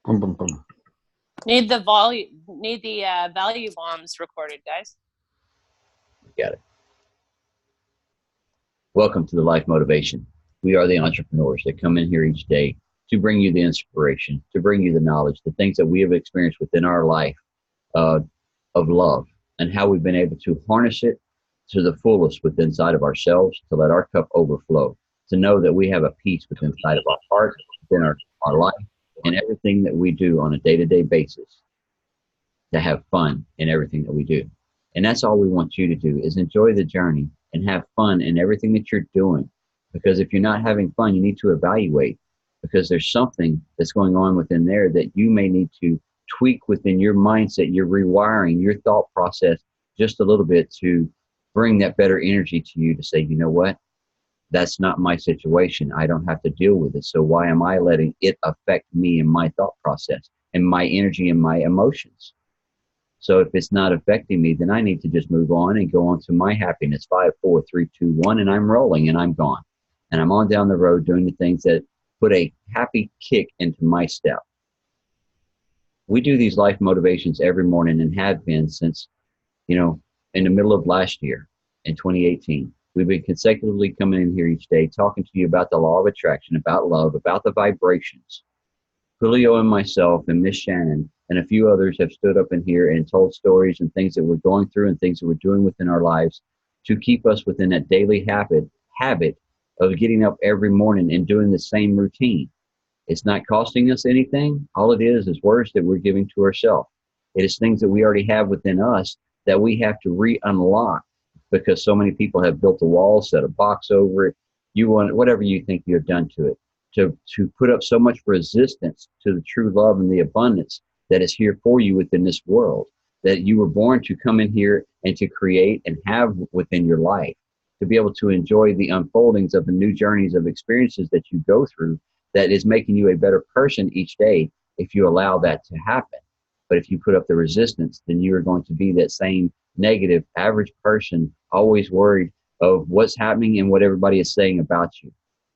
Boom, boom, boom. Need the value bombs recorded, guys. Got it. Welcome to the Life Motivation. We are the entrepreneurs that come in here each day to bring you the inspiration, to bring you the knowledge, the things that we have experienced within our life of love, and how we've been able to harness it to the fullest within inside of ourselves, to let our cup overflow, to know that we have a peace within inside of our heart, within our life, and everything that we do on a day-to-day basis, to have fun in everything that we do. And that's all we want you to do, is enjoy the journey and have fun in everything that you're doing. Because if you're not having fun, you need to evaluate, because there's something that's going on within there that you may need to tweak within your mindset. You're rewiring your thought process just a little bit to bring that better energy to you, to say, you know what? That's not my situation. I don't have to deal with it. So why am I letting it affect me and my thought process and my energy and my emotions? So if it's not affecting me, then I need to just move on and go on to my happiness. 5, 4, 3, 2, 1, and I'm rolling and I'm gone. And I'm on down the road doing the things that put a happy kick into my step. We do these life motivations every morning and have been since, in the middle of last year, in 2018. We've been consecutively coming in here each day, talking to you about the law of attraction, about love, about the vibrations. Julio and myself and Miss Shannon and a few others have stood up in here and told stories and things that we're going through and things that we're doing within our lives to keep us within that daily habit of getting up every morning and doing the same routine. It's not costing us anything. All it is words that we're giving to ourselves. It is things that we already have within us that we have to re-unlock, because so many people have built a wall, set a box over it. You want whatever you think you have done to it, to put up so much resistance to the true love and the abundance that is here for you within this world, that you were born to come in here and to create and have within your life, to be able to enjoy the unfoldings of the new journeys of experiences that you go through, that is making you a better person each day if you allow that to happen. But if you put up the resistance, then you are going to be that same negative average person, always worried of what's happening and what everybody is saying about you.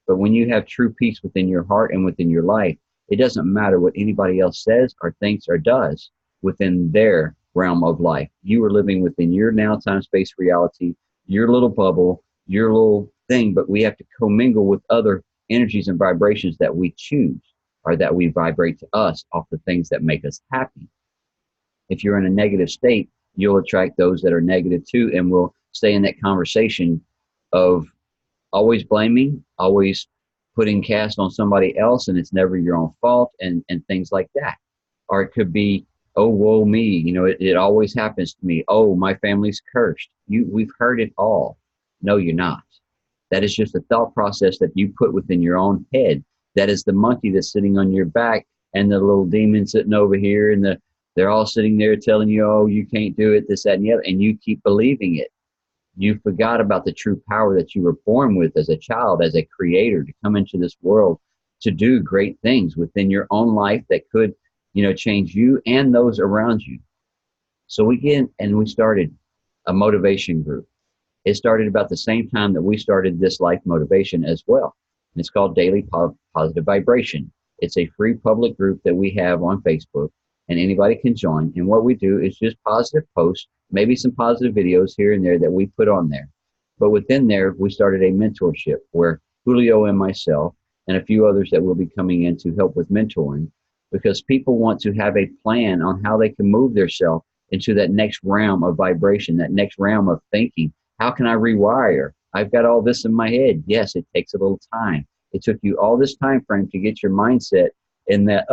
But when you have true peace within your heart and within your life, it doesn't matter what anybody else says or thinks or does within their realm of life. You are living within your now time space reality, your little bubble, your little thing, but we have to commingle with other energies and vibrations that we choose, or that we vibrate to us off the things that make us happy. If you're in a negative state, you'll attract those that are negative too, and will stay in that conversation of always blaming, always putting cast on somebody else, and it's never your own fault, and things like that. Or it could be, oh, woe me, it always happens to me. Oh, my family's cursed. We've heard it all. No, you're not. That is just a thought process that you put within your own head. That is the monkey that's sitting on your back, and the little demon sitting over here, and they're all sitting there telling you, oh, you can't do it, this, that, and the other, and you keep believing it. You forgot about the true power that you were born with as a child, as a creator, to come into this world to do great things within your own life that could, change you and those around you. So we started a motivation group. It started about the same time that we started this life motivation as well. And it's called Daily Positive Vibration. It's a free public group that we have on Facebook, and anybody can join. And what we do is just positive posts, maybe some positive videos here and there that we put on there. But within there, we started a mentorship where Julio and myself and a few others that will be coming in to help with mentoring, because people want to have a plan on how they can move themselves into that next realm of vibration, that next realm of thinking. How can I rewire? I've got all this in my head. Yes, it takes a little time. It took you all this time frame to get your mindset in that,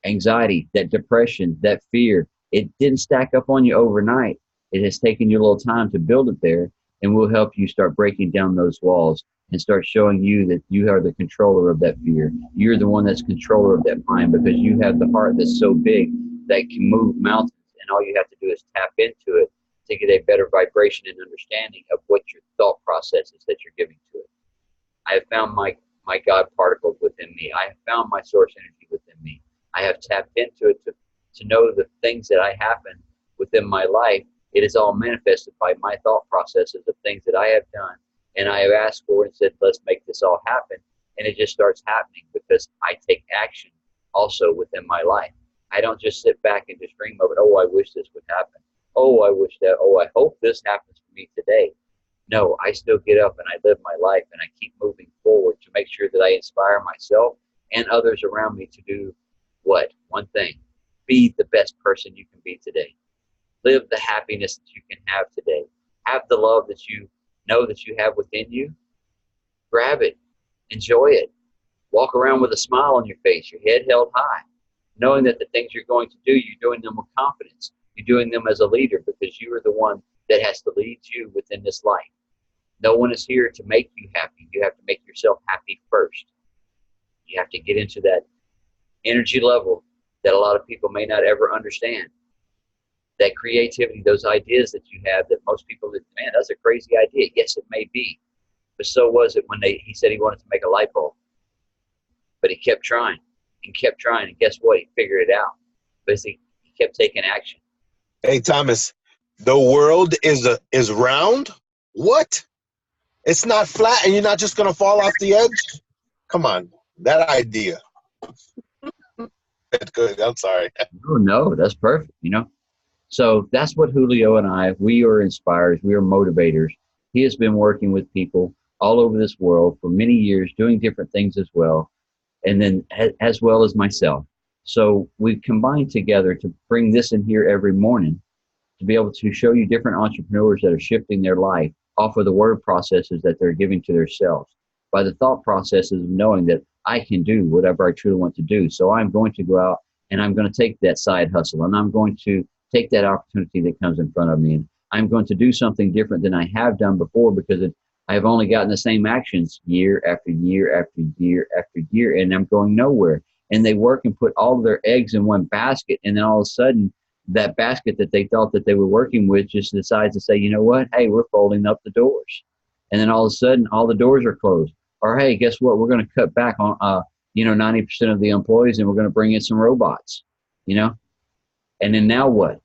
anxiety, that depression, that fear. It didn't stack up on you overnight. It has taken you a little time to build it there, and we'll help you start breaking down those walls and start showing you that you are the controller of that fear. You're the one that's controller of that mind, because you have the heart that's so big that can move mountains, and all you have to do is tap into it to get a better vibration and understanding of what your thought process is that you're giving to it. I have found my God particles within me. I have found my source energy within me. I have tapped into it to know the things that I happen within my life. It is all manifested by my thought processes of things that I have done. And I have asked for and said, let's make this all happen. And it just starts happening because I take action also within my life. I don't just sit back and just dream of it. Oh, I wish this would happen. Oh, I wish that. Oh, I hope this happens for me today. No, I still get up and I live my life and I keep moving forward to make sure that I inspire myself and others around me to do what? One thing. Be the best person you can be today. Live the happiness that you can have today. Have the love that you know that you have within you. Grab it. Enjoy it. Walk around with a smile on your face, your head held high, knowing that the things you're going to do, you're doing them with confidence. You're doing them as a leader because you are the one that has to lead you within this life. No one is here to make you happy. You have to make yourself happy first. You have to get into that energy level that a lot of people may not ever understand. That creativity, those ideas that you have that most people, man, that's a crazy idea. Yes, it may be. But so was it when he said he wanted to make a light bulb. But he kept trying and kept trying. And guess what? He figured it out. But he kept taking action. Hey, Thomas, the world is round? What? It's not flat and you're not just going to fall off the edge? Come on. That idea. That's good. I'm sorry. No, that's perfect, you know. So that's what Julio and I, we are inspirers, we are motivators. He has been working with people all over this world for many years, doing different things as well, and then as well as myself. So we've combined together to bring this in here every morning to be able to show you different entrepreneurs that are shifting their life off of the word processes that they're giving to themselves by the thought processes of knowing that I can do whatever I truly want to do. So I'm going to go out and I'm going to take that side hustle and I'm going to take that opportunity that comes in front of me. And I'm going to do something different than I have done before because I've only gotten the same actions year after year after year after year, and I'm going nowhere. And they work and put all of their eggs in one basket, and then all of a sudden, that basket that they thought that they were working with just decides to say, you know what? Hey, we're folding up the doors. And then all of a sudden, all the doors are closed. Or, hey, guess what? We're going to cut back on, 90% of the employees, and we're going to bring in some robots, you know? And then now what?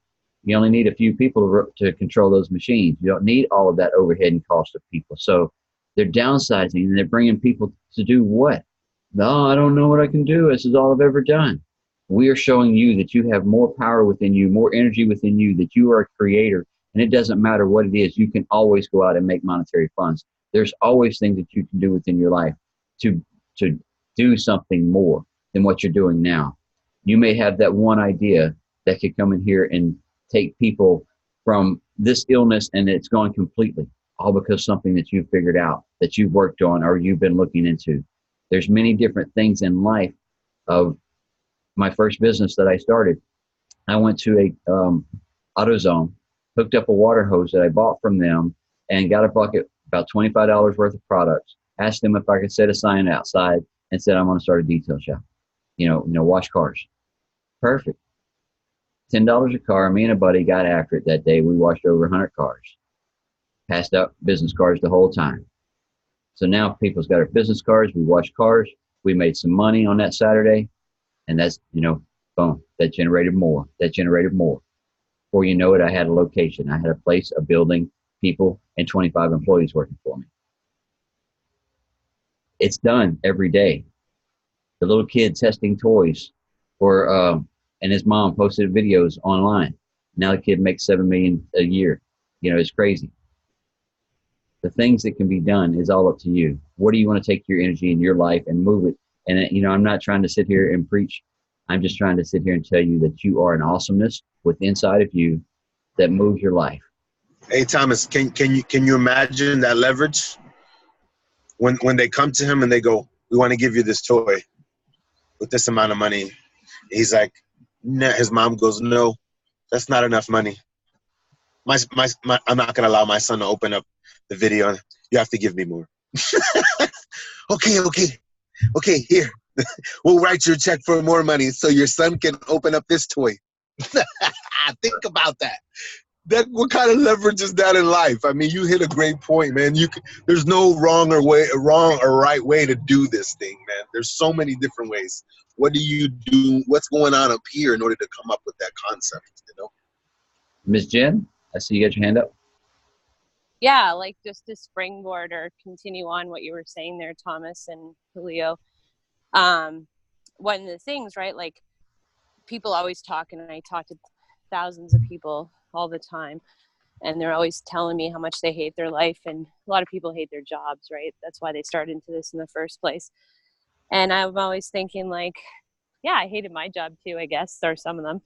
You only need a few people to control those machines. You don't need all of that overhead and cost of people. So they're downsizing and they're bringing people to do what? No, I don't know what I can do. This is all I've ever done. We are showing you that you have more power within you, more energy within you, that you are a creator. And it doesn't matter what it is. You can always go out and make monetary funds. There's always things that you can do within your life to do something more than what you're doing now. You may have that one idea that could come in here and take people from this illness and it's gone completely, all because something that you've figured out, that you've worked on or you've been looking into. There's many different things in life. Of my first business that I started, I went to a AutoZone, hooked up a water hose that I bought from them and got a bucket, about $25 worth of products, asked them if I could set a sign outside and said, I'm going to start a detail shop, wash cars. Perfect. $10 a car. Me and a buddy got after it that day. We washed over 100 cars, passed out business cards the whole time. So now people's got our business cards. We washed cars. We made some money on that Saturday. And that's, boom, that generated more. That generated more. Before you know it, I had a location. I had a place, a building, people, and 25 employees working for me. It's done every day. The little kid testing toys for, and his mom posted videos online. Now the kid makes $7 million a year. It's crazy. The things that can be done is all up to you. What do you want to take your energy in your life and move it? And, I'm not trying to sit here and preach. I'm just trying to sit here and tell you that you are an awesomeness with inside of you that moves your life. Hey, Thomas, can you imagine that leverage? When they come to him and they go, we want to give you this toy with this amount of money. He's like, nah. His mom goes, no, that's not enough money. I'm not going to allow my son to open up the video. You have to give me more. Okay, here. We'll write your check for more money so your son can open up this toy. Think about that. What kind of leverage is that in life? I mean, you hit a great point, man. There's no wrong or right way to do this thing, man. There's so many different ways. What do you do? What's going on up here in order to come up with that concept, Ms. Jenn, I see you got your hand up. Yeah, like just to springboard or continue on what you were saying there, Thomas and Julio. one of the things, right? Like people always talk, and I talk to thousands of people all the time, and they're always telling me how much they hate their life. And a lot of people hate their jobs, right? That's why they started into this in the first place. And I'm always thinking like, yeah, I hated my job too, I guess, or some of them,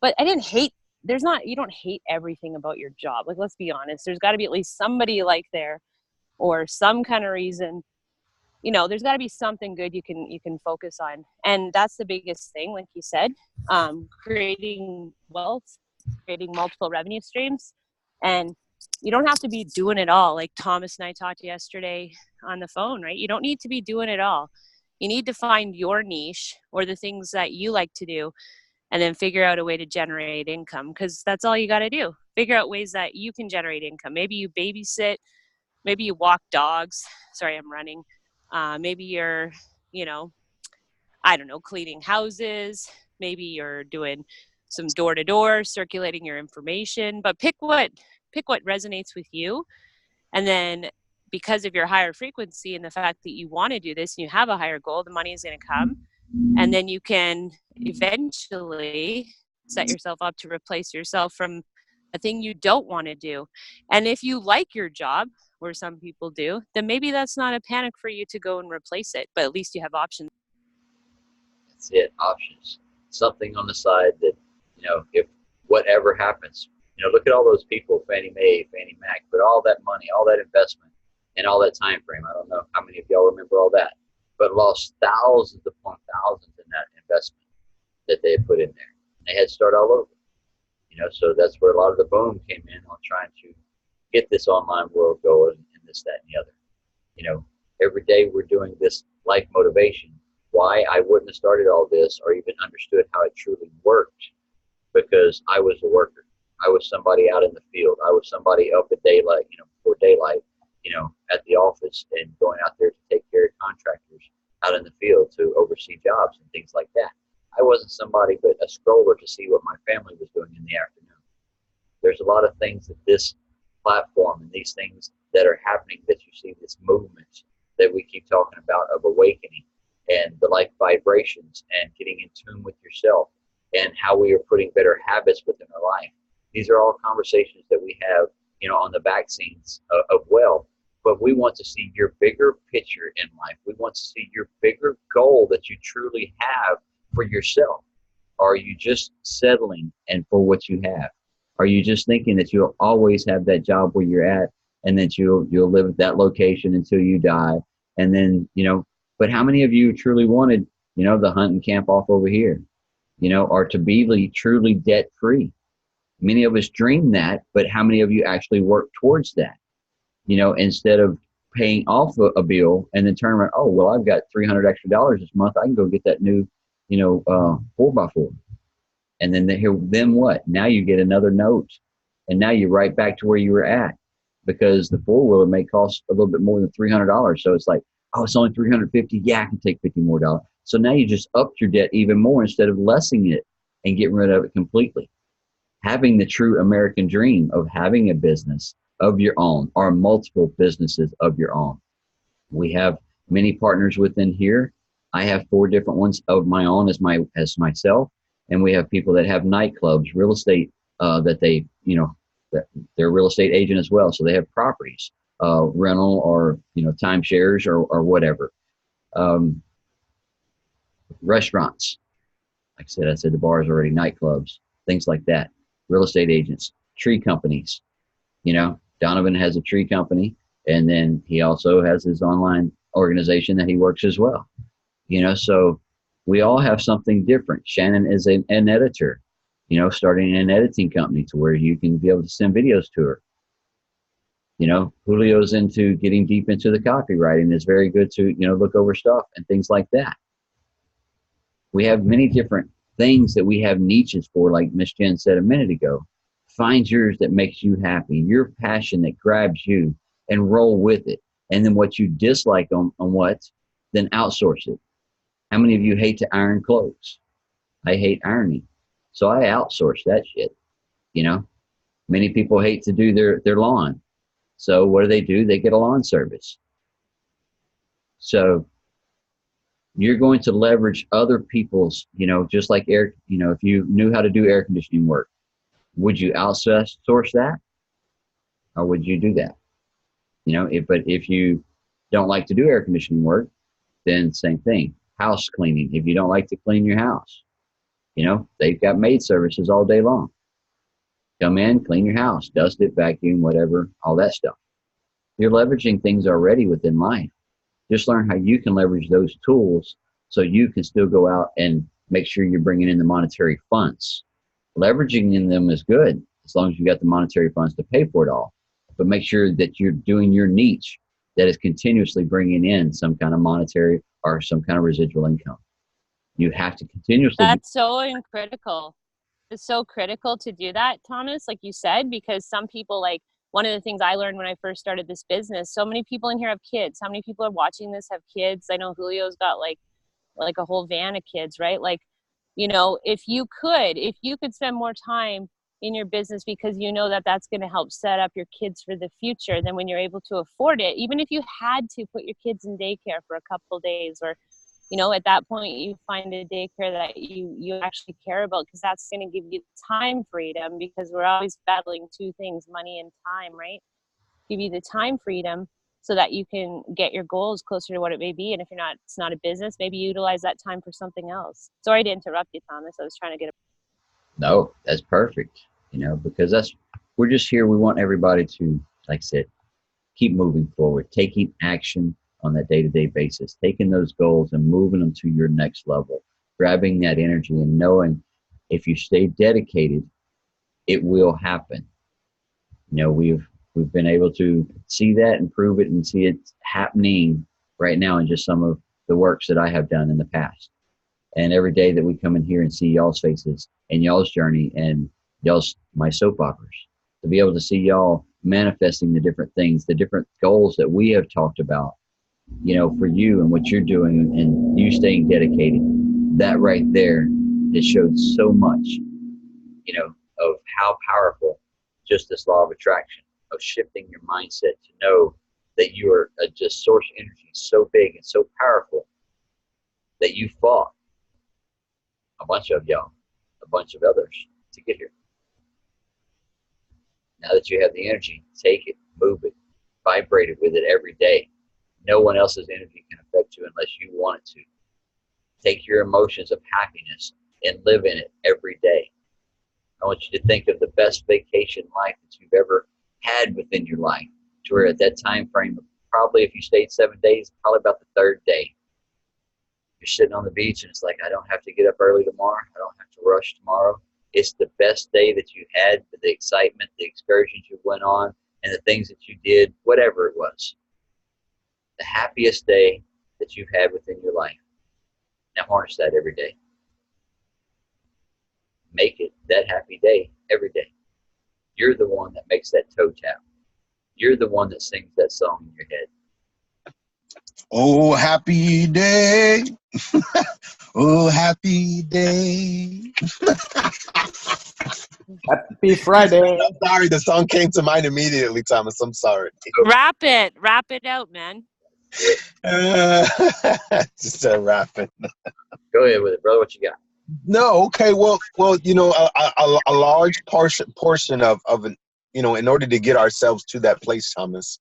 but I didn't hate, you don't hate everything about your job. Like, let's be honest, there's got to be at least somebody you like there, or some kind of reason, there's got to be something good you can focus on. And that's the biggest thing, like you said, creating wealth, creating multiple revenue streams. And you don't have to be doing it all. Like Thomas and I talked yesterday on the phone, right? You don't need to be doing it all. You need to find your niche or the things that you like to do, and then figure out a way to generate income, because that's all you got to do. Figure out ways that you can generate income. Maybe you babysit, maybe you walk dogs. Sorry, I'm running. Maybe you're, I don't know, cleaning houses. Maybe you're doing some door-to-door, circulating your information. But pick what resonates with you. And then because of your higher frequency and the fact that you want to do this and you have a higher goal, the money is going to come. And then you can eventually set yourself up to replace yourself from a thing you don't want to do. And if you like your job, where some people do, then maybe that's not a panic for you to go and replace it, but at least you have options. That's it, options. Something on the side that, if whatever happens, look at all those people, Fannie Mae, Fannie Mac, put all that money, all that investment, and all that time frame. I don't know how many of y'all remember all that, but lost thousands upon thousands in that investment that they had put in there. They had to start all over. So that's where a lot of the boom came in on trying to get this online world going and this, that, and the other. Every day we're doing this life motivation. Why I wouldn't have started all this or even understood how it truly worked, because I was a worker. I was somebody out in the field. I was somebody up at daylight, before daylight, at the office and going out there to take care of contractors out in the field to oversee jobs and things like that. I wasn't somebody but a scroller to see what my family was doing in the afternoon. There's a lot of things that this platform and these things that are happening, that you see this movement that we keep talking about of awakening and the life vibrations and getting in tune with yourself and how we are putting better habits within our life. These are all conversations that we have, on the back scenes of wealth. But we want to see your bigger picture in life. We want to see your bigger goal that you truly have for yourself. Are you just settling and for what you have? Are you just thinking that you'll always have that job where you're at and that you'll live at that location until you die? And then, but how many of you truly wanted, the hunting camp off over here, or to be truly debt free? Many of us dream that, but how many of you actually work towards that? Instead of paying off a bill and then turn around, oh, well, I've got $300 extra this month. I can go get that new, 4x4. And then what? Now you get another note, and now you're right back to where you were at, because the four-wheeler may cost a little bit more than $300. So it's like, oh, it's only $350. Yeah, I can take $50 more. So now you just upped your debt even more instead of lessening it and getting rid of it completely. Having the true American dream of having a business of your own or multiple businesses of your own. We have many partners within here. I have 4 different ones of my own as myself. And we have people that have nightclubs, real estate, that they, they're a real estate agent as well. So they have properties, rental or, timeshares or whatever. Restaurants. Like I said the bars already, nightclubs, things like that. Real estate agents, tree companies. Donovan has a tree company, and then he also has his online organization that he works as well. So we all have something different. Shannon is an editor, starting an editing company to where you can be able to send videos to her. Julio's into getting deep into the copywriting, is very good to, look over stuff and things like that. We have many different things that we have niches for, like Miss Jenn said a minute ago. Find yours that makes you happy, your passion that grabs you, and roll with it. And then what you dislike on what, then outsource it. How many of you hate to iron clothes? I hate ironing. So I outsource that shit. Many people hate to do their lawn. So what do? They get a lawn service. So You're going to leverage other people's, just like air, if you knew how to do air conditioning work, would you outsource that, or would you do that? But if you don't like to do air conditioning work, then same thing. House cleaning. If you don't like to clean your house, they've got maid services all day long. Come in, clean your house, dust it, vacuum, whatever, all that stuff. You're leveraging things already within life. Just learn how you can leverage those tools so you can still go out and make sure you're bringing in the monetary funds. Leveraging in them is good as long as you got the monetary funds to pay for it all. But make sure that you're doing your niche that is continuously bringing in some kind of monetary or some kind of residual income. You have to continuously. That's so critical. It's so critical to do that, Thomas, like you said, because some people, like, one of the things I learned when I first started this business, so many people in here have kids. How many people are watching this have kids? I know Julio's got like a whole van of kids, right? Like, if you could spend more time in your business because that that's going to help set up your kids for the future, then when you're able to afford it, even if you had to put your kids in daycare for a couple of days, or at that point you find a daycare that you actually care about, because that's going to give you time freedom, because we're always battling two things, money and time, right? Give you the time freedom so that you can get your goals closer to what it may be. And if it's not a business, maybe utilize that time for something else. Sorry to interrupt you, Thomas. I was trying to get No, that's perfect. Because we're just here. We want everybody to, like I said, keep moving forward, taking action on that day-to-day basis, taking those goals and moving them to your next level, grabbing that energy and knowing if you stay dedicated, it will happen. We've been able to see that and prove it and see it happening right now in just some of the works that I have done in the past. And every day that we come in here and see y'all's faces and y'all's journey and my soap operas, to be able to see y'all manifesting the different things, the different goals that we have talked about, for you and what you're doing and you staying dedicated, that right there, it showed so much, of how powerful just this law of attraction, of shifting your mindset to know that you are just source energy so big and so powerful that you fought a bunch of y'all, a bunch of others to get here. Now that you have the energy, take it, move it, vibrate it with it every day. No one else's energy can affect you unless you want it to. Take your emotions of happiness and live in it every day. I want you to think of the best vacation life that you've ever had within your life, to where at that time frame, probably if you stayed 7 days, probably about the third day, you're sitting on the beach and it's like, I don't have to get up early tomorrow. I don't have to rush tomorrow. It's the best day that you had, the excitement, the excursions you went on, and the things that you did, whatever it was. The happiest day that you've had within your life. Now harness that every day. Make it that happy day every day. You're the one that makes that toe tap. You're the one that sings that song in your head. Oh, happy day. Oh, happy day. Happy Friday. I'm sorry, the song came to mind immediately, Thomas. I'm sorry. Wrap it out, man. Just rapping. Go ahead with it, brother. What you got? No, okay. Well, a large portion of in order to get ourselves to that place, Thomas,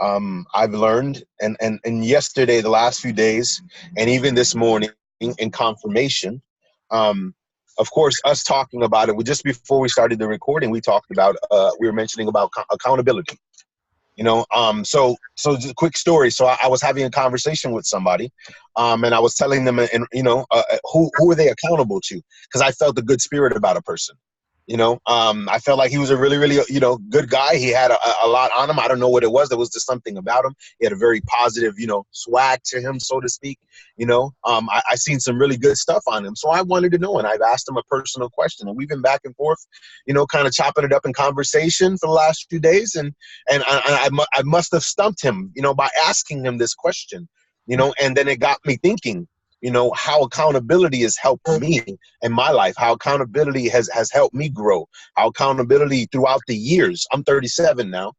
I've learned, and yesterday, the last few days, and even this morning in confirmation, of course, us talking about it, just before we started the recording, we talked about, we were mentioning about accountability. So just a quick story. So I was having a conversation with somebody, and I was telling them, who are they accountable to? Because I felt a good spirit about a person. I felt like he was a really, really, good guy. He had a lot on him. I don't know what it was. There was just something about him. He had a very positive, swag to him, so to speak. I seen some really good stuff on him. So I wanted to know, and I've asked him a personal question, and we've been back and forth, kind of chopping it up in conversation for the last few days. And I must have stumped him, by asking him this question, and then it got me thinking, how accountability has helped me in my life, how accountability has helped me grow, how accountability throughout the years, I'm 37 now,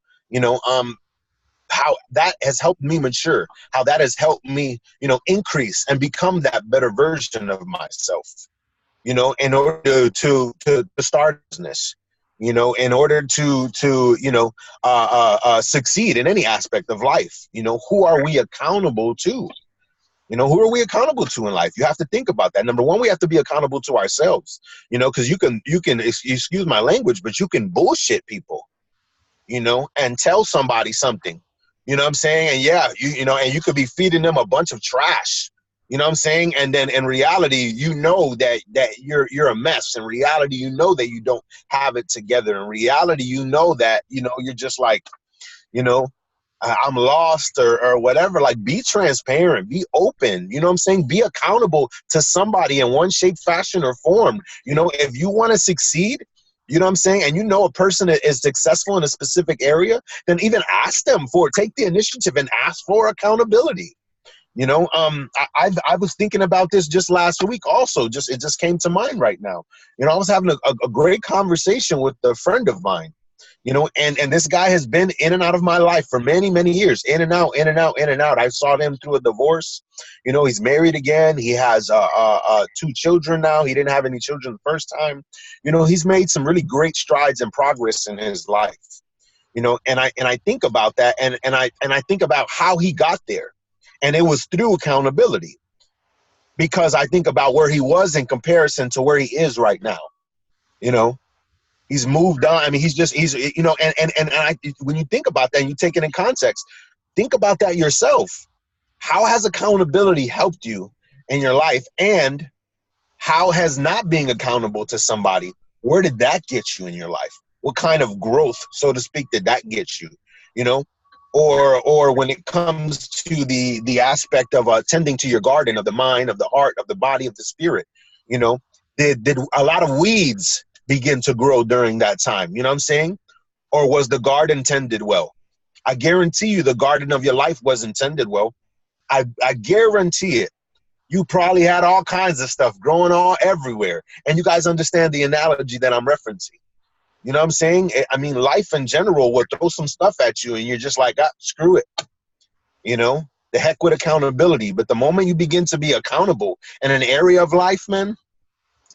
how that has helped me mature, how that has helped me, increase and become that better version of myself, in order to start a business, in order to succeed in any aspect of life. Who are we accountable to? Who are we accountable to in life? You have to think about that. Number one, we have to be accountable to ourselves, because you can, excuse my language, but you can bullshit people, and tell somebody something, what I'm saying? And yeah, and you could be feeding them a bunch of trash, what I'm saying? And then in reality, that you're a mess. In reality, that you don't have it together. In reality, that, you're just like, I'm lost or whatever. Like, be transparent, be open, what I'm saying? Be accountable to somebody in one shape, fashion, or form. If you want to succeed, what I'm saying, and a person that is successful in a specific area, then even ask them take the initiative and ask for accountability. I was thinking about this just last week also, it just came to mind right now. I was having a great conversation with a friend of mine, and this guy has been in and out of my life for many, many years, in and out, in and out, in and out. I saw him through a divorce. He's married again. He has 2 children now. He didn't have any children the first time. He's made some really great strides and progress in his life. And I think about that, and I think about how he got there, and it was through accountability. Because I think about where he was in comparison to where he is right now. He's moved on. I mean, when you think about that and you take it in context, think about that yourself. How has accountability helped you in your life? And how has not being accountable to somebody, where did that get you in your life? What kind of growth, so to speak, did that get you? Or when it comes to the aspect of tending to your garden of the mind, of the heart, of the body, of the spirit, did a lot of weeds begin to grow during that time? You know what I'm saying? Or was the garden tended well? I guarantee you the garden of your life wasn't tended well. I guarantee it. You probably had all kinds of stuff growing all everywhere. And you guys understand the analogy that I'm referencing. You know what I'm saying? I mean, life in general will throw some stuff at you and you're just like, screw it. The heck with accountability. But the moment you begin to be accountable in an area of life, man,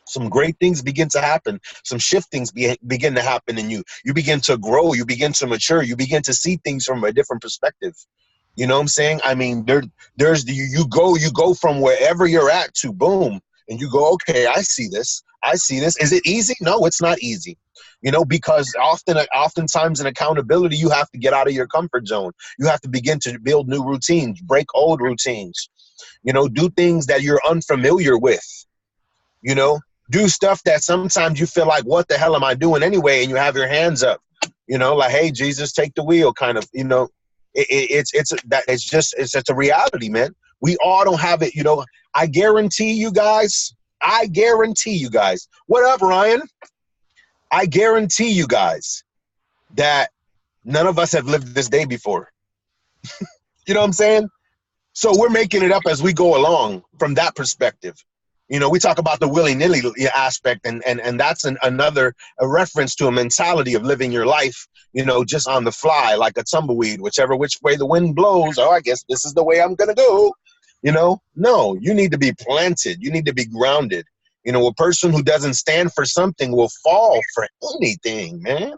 some great things begin to happen. Some shiftings begin to happen in you. You begin to grow. You begin to mature. You begin to see things from a different perspective. You know what I'm saying? I mean, you go from wherever you're at to boom, and you go, okay, I see this. Is it easy? No, it's not easy. Because oftentimes in accountability, you have to get out of your comfort zone. You have to begin to build new routines, break old routines, do things that you're unfamiliar with, do stuff that sometimes you feel like, what the hell am I doing anyway? And you have your hands up, like, hey, Jesus, take the wheel kind of, it's a reality, man. We all don't have it. I guarantee you guys. What up, Ryan? I guarantee you guys that none of us have lived this day before. You know what I'm saying? So we're making it up as we go along from that perspective. We talk about the willy-nilly aspect, and that's another reference to a mentality of living your life, just on the fly, like a tumbleweed, which way the wind blows. Oh, I guess this is the way I'm going to go. No, you need to be planted. You need to be grounded. A person who doesn't stand for something will fall for anything, man.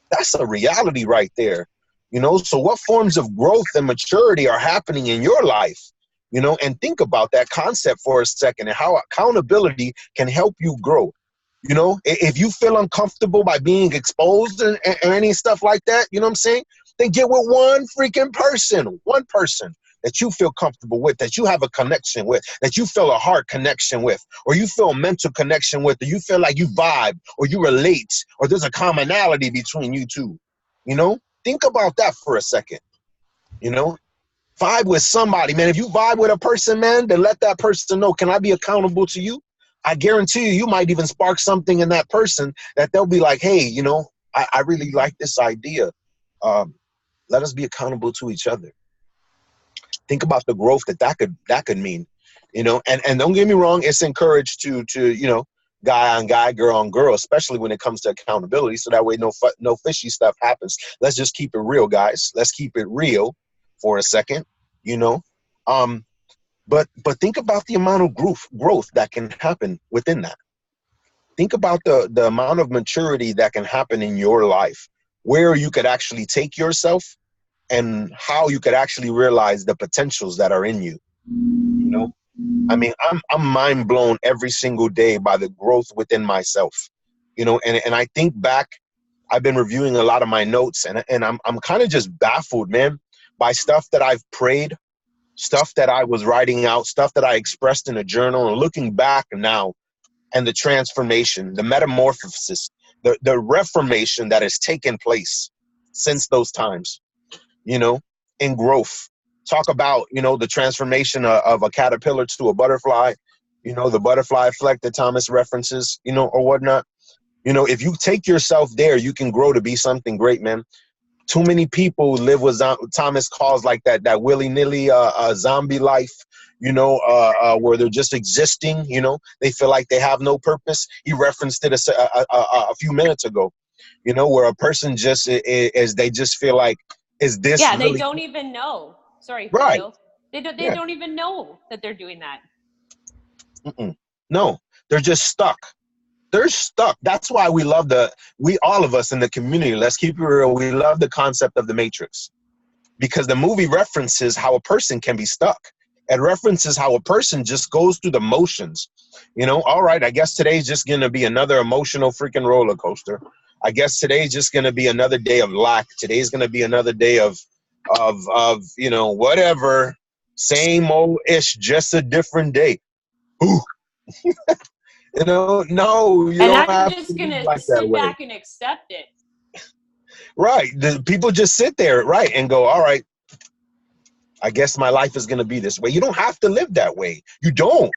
That's a reality right there. So what forms of growth and maturity are happening in your life? And think about that concept for a second and how accountability can help you grow. If you feel uncomfortable by being exposed and any stuff like that, you know what I'm saying? Then get with one person that you feel comfortable with, that you have a connection with, that you feel a heart connection with, or you feel a mental connection with, or you feel like you vibe, or you relate, or there's a commonality between you two. Think about that for a second. Vibe with somebody, man. If you vibe with a person, man, then let that person know, can I be accountable to you? I guarantee you might even spark something in that person that they'll be like, hey, I really like this idea. Let us be accountable to each other. Think about the growth that could mean, and don't get me wrong, it's encouraged to guy on guy, girl on girl, especially when it comes to accountability. So that way, no fishy stuff happens. Let's just keep it real, guys. Let's keep it real for a second, you know. But think about the amount of growth that can happen within that. Think about the amount of maturity that can happen in your life, where you could actually take yourself and how you could actually realize the potentials that are in you. You know, I mean, I'm mind blown every single day by the growth within myself. You know, and I think back, I've been reviewing a lot of my notes, and I'm kind of just baffled, man, by stuff that I've prayed, stuff that I was writing out, stuff that I expressed in a journal, and looking back now, and the transformation, the metamorphosis, the reformation that has taken place since those times, you know, in growth. Talk about, you know, the transformation of a caterpillar to a butterfly, you know, the butterfly effect that Thomas references, you know, or whatnot. You know, if you take yourself there, you can grow to be something great, man. Too many people live with Thomas calls like that willy-nilly zombie life, you know, where they're just existing, you know, they feel like they have no purpose. He referenced it a few minutes ago, you know, where a person just is, they just feel like, is this Yeah, really they don't even know. Sorry, right? Julio. They Yeah. don't even know that they're doing that. No, they're just stuck. They're stuck. That's why all of us in the community, let's keep it real, we love the concept of the Matrix, because the movie references how a person can be stuck. It references how a person just goes through the motions. You know, all right, I guess today's just going to be another emotional freaking roller coaster. I guess today's just going to be another day of lack. Today's going to be another day of, you know, whatever, same old ish, just a different day. Ooh. You know, no, you And don't I'm have to just live gonna like that sit way. back and accept it. Right. The people just sit there, right, and go, all right, I guess my life is going to be this way. You don't have to live that way. You don't.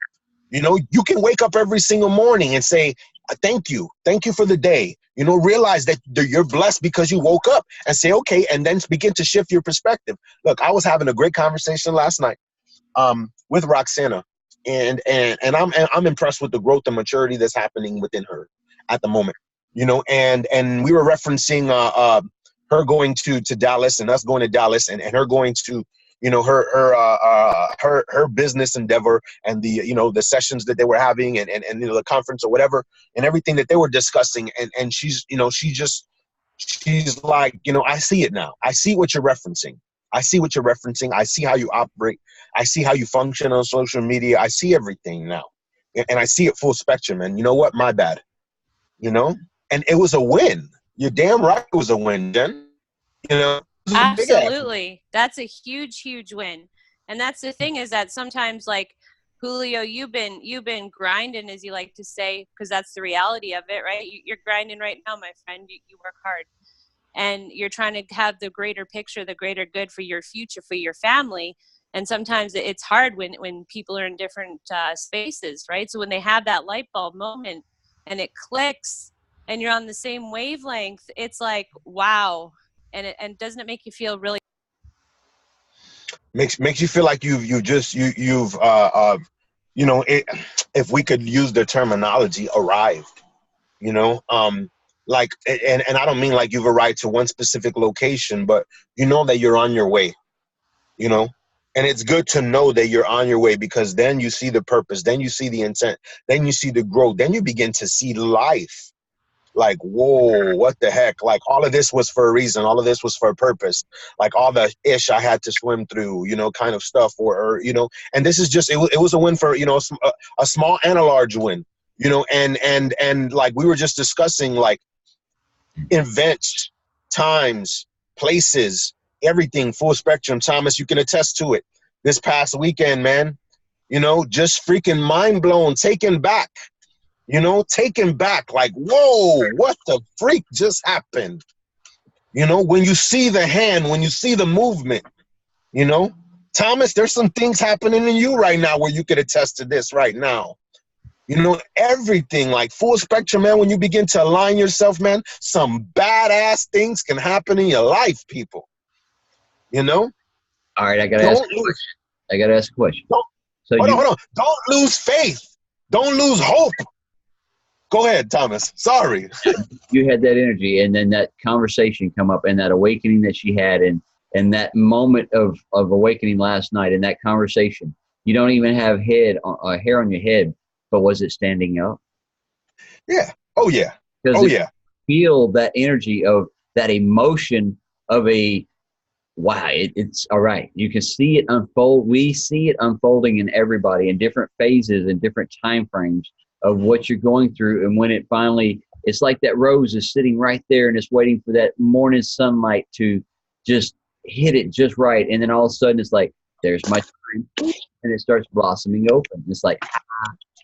You know, you can wake up every single morning and say, thank you. Thank you for the day. You know, realize that you're blessed because you woke up, and say, okay, and then begin to shift your perspective. Look, I was having a great conversation last night with Roxana, and I'm impressed with the growth and maturity that's happening within her at the moment. You know, and we were referencing her going to Dallas, and us going to Dallas, and her going to, you know, her business endeavor, and the, you know, the sessions that they were having, and you know, the conference or whatever, and everything that they were discussing, and she's, you know, she's like, you know, I see it now. I see what you're referencing. I see what you're referencing. I see how you operate. I see how you function on social media. I see everything now, and I see it full spectrum. And you know what? My bad. You know, and it was a win. You're damn right it was a win, Jen. You know, it was a big ass win. Absolutely. That's a huge win. And that's the thing, is that sometimes, like, Julio, you've been grinding, as you like to say, because that's the reality of it, right? You're grinding right now, my friend. You work hard, and you're trying to have the greater picture, the greater good for your future, for your family. And sometimes it's hard when people are in different spaces, right? So when they have that light bulb moment and it clicks and you're on the same wavelength, it's like, wow. And doesn't it make you feel really? Makes you feel like you've you know, if we could use the terminology, arrived. You know, like, and I don't mean like you've arrived to one specific location, but you know that you're on your way. You know, and it's good to know that you're on your way, because then you see the purpose, then you see the intent, then you see the growth, then you begin to see life. Like, whoa, what the heck? Like, all of this was for a reason. All of this was for a purpose. Like, all the ish I had to swim through, you know, kind of stuff, or you know, and this is just, it was a win for, you know, a small and a large win, you know, and like we were just discussing, like, events, times, places, everything, full spectrum. Thomas, you can attest to it. This past weekend, man, you know, just freaking mind blown, taken back. You know, taken back, like, whoa, what the freak just happened? You know, when you see the hand, when you see the movement, you know, Thomas, there's some things happening in you right now where you could attest to this right now. You know, everything, like, full spectrum, man. When you begin to align yourself, man, some badass things can happen in your life, people. You know? All right, I got to ask a question. I got to ask a question. Hold on. Don't lose faith. Don't lose hope. Go ahead, Thomas. Sorry. You had that energy, and then that conversation come up, and that awakening that she had, and that moment of awakening last night, and that conversation. You don't even have hair on your head, but was it standing up? Yeah. Oh yeah. Because Oh yeah. feel that energy of that emotion of a wow, it's all right. You can see it unfold. We see it unfolding in everybody in different phases and different time frames of what you're going through. And when it finally, it's like that rose is sitting right there and it's waiting for that morning sunlight to just hit it just right. And then all of a sudden it's like, there's my time. And it starts blossoming open. It's like,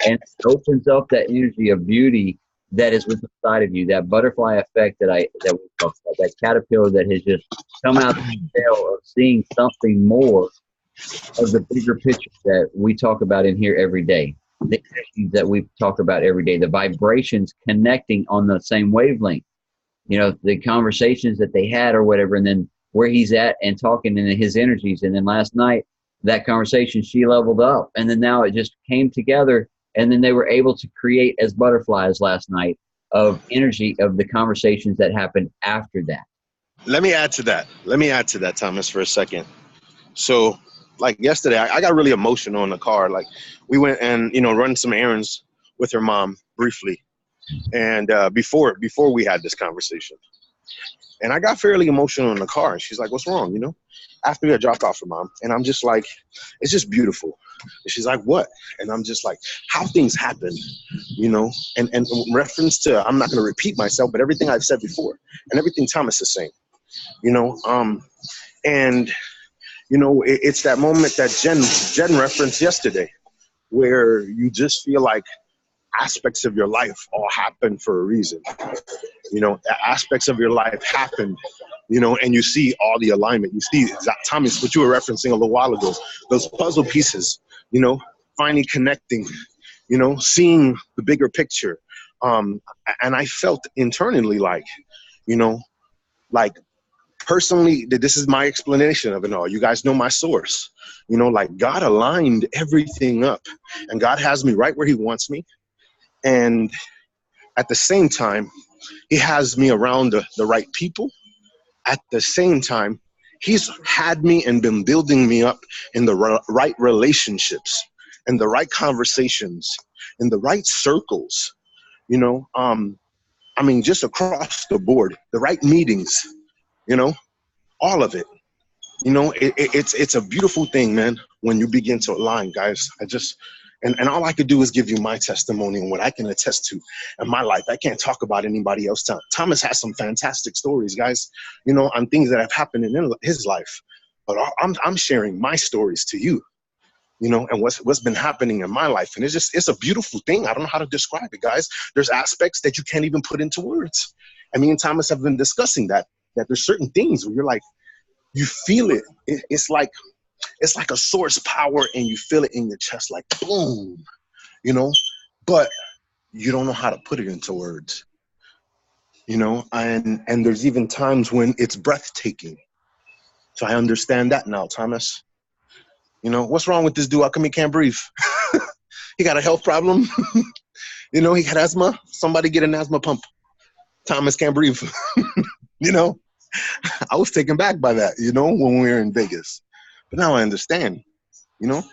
and it opens up that energy of beauty that is within inside of you, that butterfly effect that we talked about, that caterpillar that has just come out of the shell of seeing something more of the bigger picture that we talk about in here every day, the energies that we talk about every day, the vibrations connecting on the same wavelength, you know, the conversations that they had or whatever, and then where he's at and talking in his energies. And then last night, that conversation, she leveled up, and then now it just came together. And then they were able to create as butterflies last night of energy of the conversations that happened after that. Let me add to that, Thomas, for a second. So, like yesterday, I got really emotional in the car. Like, we went and, you know, run some errands with her mom briefly. And before we had this conversation. And I got fairly emotional in the car. And she's like, what's wrong, you know? After I dropped off her mom. And I'm just like, it's just beautiful. And she's like, what? And I'm just like, how things happen, you know? And in reference to, I'm not going to repeat myself, but everything I've said before and everything Thomas is saying, you know? And, you know, it's that moment that Jenn referenced yesterday where you just feel like aspects of your life all happen for a reason. You know, aspects of your life happened, you know, and you see all the alignment. You see, Thomas, what you were referencing a little while ago, those puzzle pieces, you know, finally connecting, you know, seeing the bigger picture. And I felt internally like, you know, like personally, this is my explanation of it all. You guys know my source, you know, like God aligned everything up and God has me right where he wants me. And at the same time, he has me around the right people. At the same time, he's had me and been building me up in the right relationships and the right conversations in the right circles, you know, I mean, just across the board, the right meetings, you know, all of it. You know, it's a beautiful thing, man, when you begin to align, guys. And all I could do is give you my testimony and what I can attest to in my life. I can't talk about anybody else. Thomas has some fantastic stories, guys, you know, on things that have happened in his life. But I'm sharing my stories to you, you know, and what's been happening in my life. And it's a beautiful thing. I don't know how to describe it, guys. There's aspects that you can't even put into words. And me and Thomas have been discussing that there's certain things where you're like, you feel it. It's like a source power and you feel it in your chest like boom, you know, but you don't know how to put it into words, you know, and there's even times when it's breathtaking. So I understand that now, Thomas. You know, what's wrong with this dude? How come he can't breathe? He got a health problem. You know, he had asthma. Somebody get an asthma pump. Thomas can't breathe. You know, I was taken back by that, you know, when we were in Vegas. But now I understand, you know,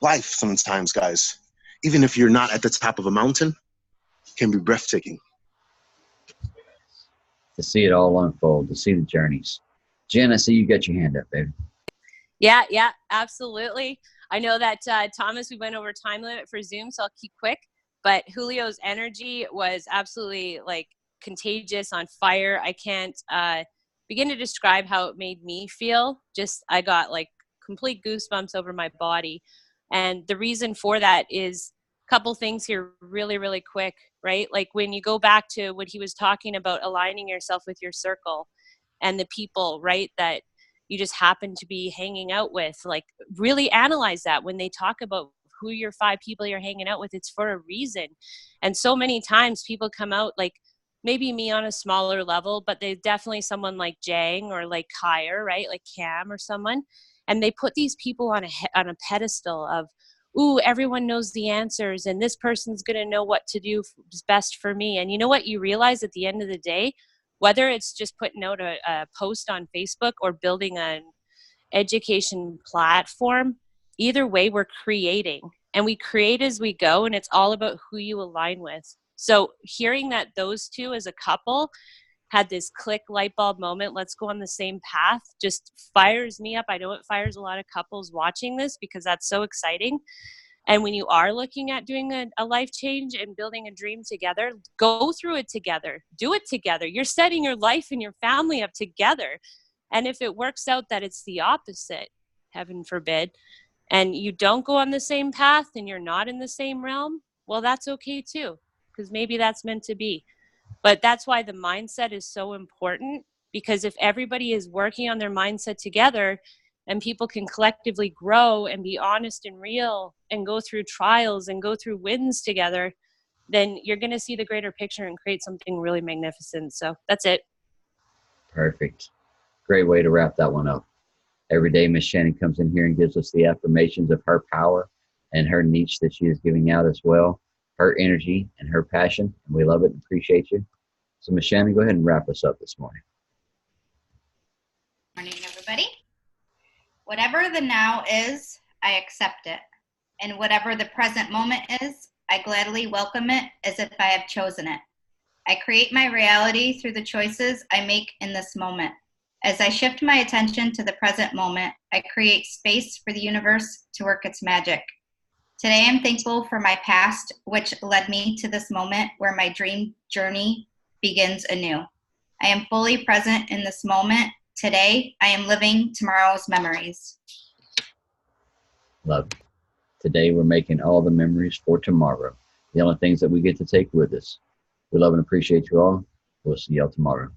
life sometimes, guys, even if you're not at the top of a mountain, can be breathtaking. To see it all unfold, to see the journeys. Jenn, I see you got your hand up, baby. Yeah, absolutely. I know that, Thomas, we went over time limit for Zoom, so I'll keep quick. But Julio's energy was absolutely, like, contagious, on fire. I can't begin to describe how it made me feel. Just, I got like complete goosebumps over my body. And the reason for that is a couple things here really, really quick, right? Like when you go back to what he was talking about, aligning yourself with your circle and the people, right, that you just happen to be hanging out with. Like, really analyze that when they talk about who your 5 people you're hanging out with. It's for a reason. And so many times people come out, like, maybe me on a smaller level, but they definitely someone like Jang or like Kyer, right? Like Cam or someone. And they put these people on a pedestal of ooh, everyone knows the answers and this person's going to know what to do is best for me. And you know what? You realize at the end of the day, whether it's just putting out a post on Facebook or building an education platform, either way, we're creating, and we create as we go, and it's all about who you align with. So hearing that those two as a couple had this click light bulb moment, let's go on the same path, just fires me up. I know it fires a lot of couples watching this because that's so exciting. And when you are looking at doing a life change and building a dream together, go through it together, do it together. You're setting your life and your family up together. And if it works out that it's the opposite, heaven forbid, and you don't go on the same path and you're not in the same realm, well, that's okay too, because maybe that's meant to be. But that's why the mindset is so important, because if everybody is working on their mindset together and people can collectively grow and be honest and real and go through trials and go through wins together, then you're going to see the greater picture and create something really magnificent. So that's it. Perfect. Great way to wrap that one up. Every day, Miss Shannon comes in here and gives us the affirmations of her power and her niche that she is giving out as well, her energy and her passion. And we love it and appreciate you. So, Miss Shannon, go ahead and wrap us up this morning. Morning, everybody. Whatever the now is, I accept it. And whatever the present moment is, I gladly welcome it as if I have chosen it. I create my reality through the choices I make in this moment. As I shift my attention to the present moment, I create space for the universe to work its magic. Today, I'm thankful for my past, which led me to this moment where my dream journey begins anew. I am fully present in this moment. Today, I am living tomorrow's memories. Love it. Today, we're making all the memories for tomorrow. The only things that we get to take with us. We love and appreciate you all. We'll see y'all tomorrow.